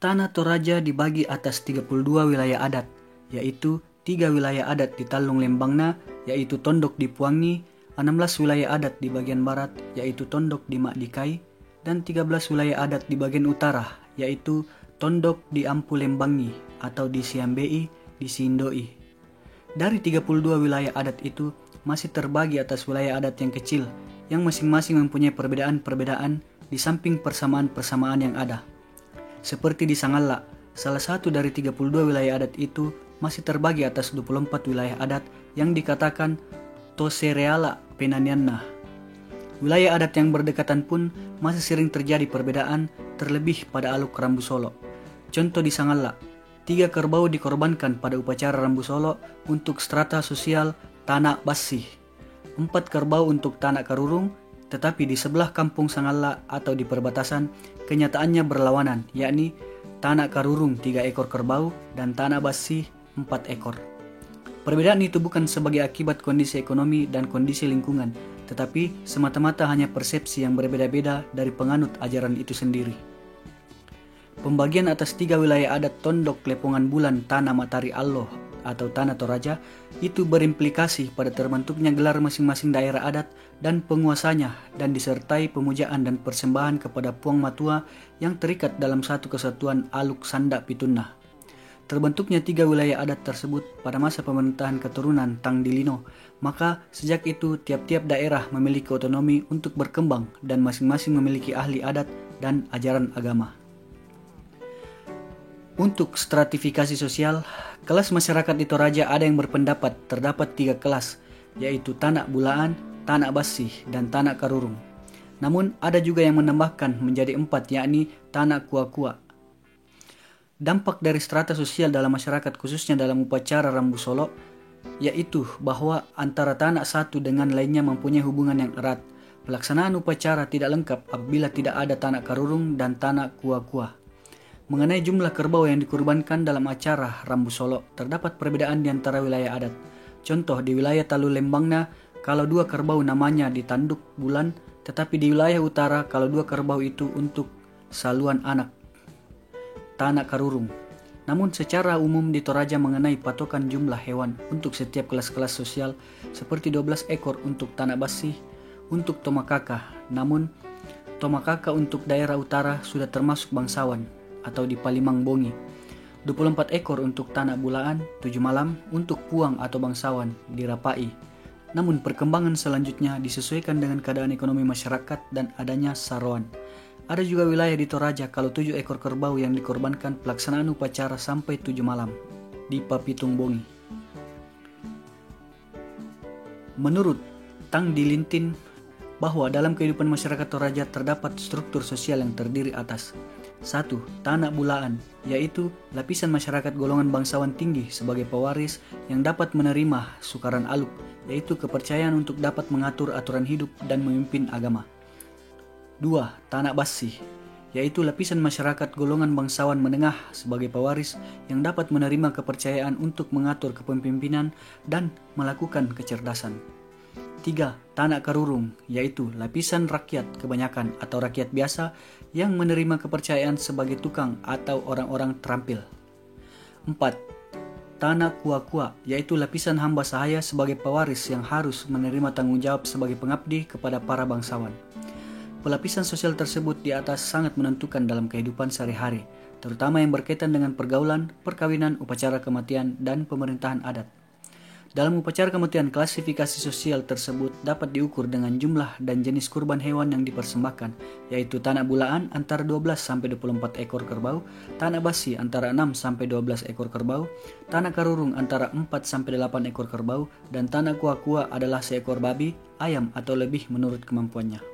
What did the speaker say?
Tanah Toraja dibagi atas 32 wilayah adat, yaitu 3 wilayah adat di Talung Lembangna, yaitu Tondok di Puangi, 16 wilayah adat di bagian barat, yaitu Tondok di Makdikai, dan 13 wilayah adat di bagian utara, yaitu Tondok di Ampu Lembangi atau di Siambei, di Sindoi. Dari 32 wilayah adat itu, masih terbagi atas wilayah adat yang kecil, yang masing-masing mempunyai perbedaan-perbedaan di samping persamaan-persamaan yang ada. Seperti di Sangalla, salah satu dari 32 wilayah adat itu masih terbagi atas 24 wilayah adat yang dikatakan Tosereala Penanianna. Wilayah adat yang berdekatan pun masih sering terjadi perbedaan, terlebih pada aluk Rambu Solo. Contoh di Sangalla, 3 kerbau dikorbankan pada upacara Rambu Solo untuk strata sosial Tanah Basih, 4 kerbau untuk Tanah Karurung, tetapi di sebelah kampung Sangalla atau di perbatasan kenyataannya berlawanan, yakni Tanah Karurung 3 ekor kerbau dan Tanah Basih 4 ekor. Perbedaan itu bukan sebagai akibat kondisi ekonomi dan kondisi lingkungan, tetapi semata-mata hanya persepsi yang berbeda-beda dari penganut ajaran itu sendiri. Pembagian atas 3 wilayah adat Tondok Lepongan Bulan Tanah Matahari Allah atau Tanah Toraja itu berimplikasi pada terbentuknya gelar masing-masing daerah adat dan penguasanya, dan disertai pemujaan dan persembahan kepada Puang Matua yang terikat dalam satu kesatuan Aluk Sanda Pitunna. Terbentuknya 3 wilayah adat tersebut pada masa pemerintahan keturunan Tang Dilino, maka sejak itu tiap-tiap daerah memiliki otonomi untuk berkembang dan masing-masing memiliki ahli adat dan ajaran agama. Untuk stratifikasi sosial, kelas masyarakat di Toraja ada yang berpendapat terdapat 3 kelas, yaitu Tanah Bulaan, Tanah Basih, dan Tanah Karurung. Namun ada juga yang menambahkan menjadi 4, yakni Tanah Kua-Kua. Dampak dari strata sosial dalam masyarakat khususnya dalam upacara Rambu Solo, yaitu bahwa antara tanah satu dengan lainnya mempunyai hubungan yang erat. Pelaksanaan upacara tidak lengkap apabila tidak ada Tanah Karurung dan Tanah Kua-Kua. Mengenai jumlah kerbau yang dikurbankan dalam acara Rambu Solo, terdapat perbedaan di antara wilayah adat. Contoh di wilayah Talu Lembangna, kalau 2 kerbau namanya di Tanduk Bulan, tetapi di wilayah utara kalau 2 kerbau itu untuk saluan anak, Tanah Karurung. Namun secara umum di Toraja mengenai patokan jumlah hewan untuk setiap kelas-kelas sosial, seperti 12 ekor untuk Tanah Basih, untuk Tomakaka. Namun Tomakaka untuk daerah utara sudah termasuk bangsawan atau di Palimang Bongi. 24 ekor untuk Tanah Bulaan, 7 malam untuk Puang atau bangsawan di Rapai. Namun perkembangan selanjutnya disesuaikan dengan keadaan ekonomi masyarakat dan adanya saroan. Ada juga wilayah di Toraja kalau 7 ekor kerbau yang dikorbankan pelaksanaan upacara sampai 7 malam di Papitung Bongi. Menurut Tang Dilintin, bahwa dalam kehidupan masyarakat Toraja terdapat struktur sosial yang terdiri atas 1. Tanah Bulaan, yaitu lapisan masyarakat golongan bangsawan tinggi sebagai pewaris yang dapat menerima sukaran aluk, yaitu kepercayaan untuk dapat mengatur aturan hidup dan memimpin agama. 2. Tanah Basih, yaitu lapisan masyarakat golongan bangsawan menengah sebagai pewaris yang dapat menerima kepercayaan untuk mengatur kepemimpinan dan melakukan kecerdasan. 3. Tanah Karurung, yaitu lapisan rakyat kebanyakan atau rakyat biasa yang menerima kepercayaan sebagai tukang atau orang-orang terampil. 4. Tanah Kua-Kua, yaitu lapisan hamba sahaya sebagai pewaris yang harus menerima tanggung jawab sebagai pengabdi kepada para bangsawan. Pelapisan sosial tersebut di atas sangat menentukan dalam kehidupan sehari-hari, terutama yang berkaitan dengan pergaulan, perkawinan, upacara kematian, dan pemerintahan adat. Dalam upacara kematian, klasifikasi sosial tersebut dapat diukur dengan jumlah dan jenis kurban hewan yang dipersembahkan, yaitu Tanah Bulaan antara 12-24 ekor kerbau, Tanah Basih antara 6-12 ekor kerbau, Tanah Karurung antara 4-8 ekor kerbau, dan Tanah Kua-Kua adalah seekor babi, ayam, atau lebih menurut kemampuannya.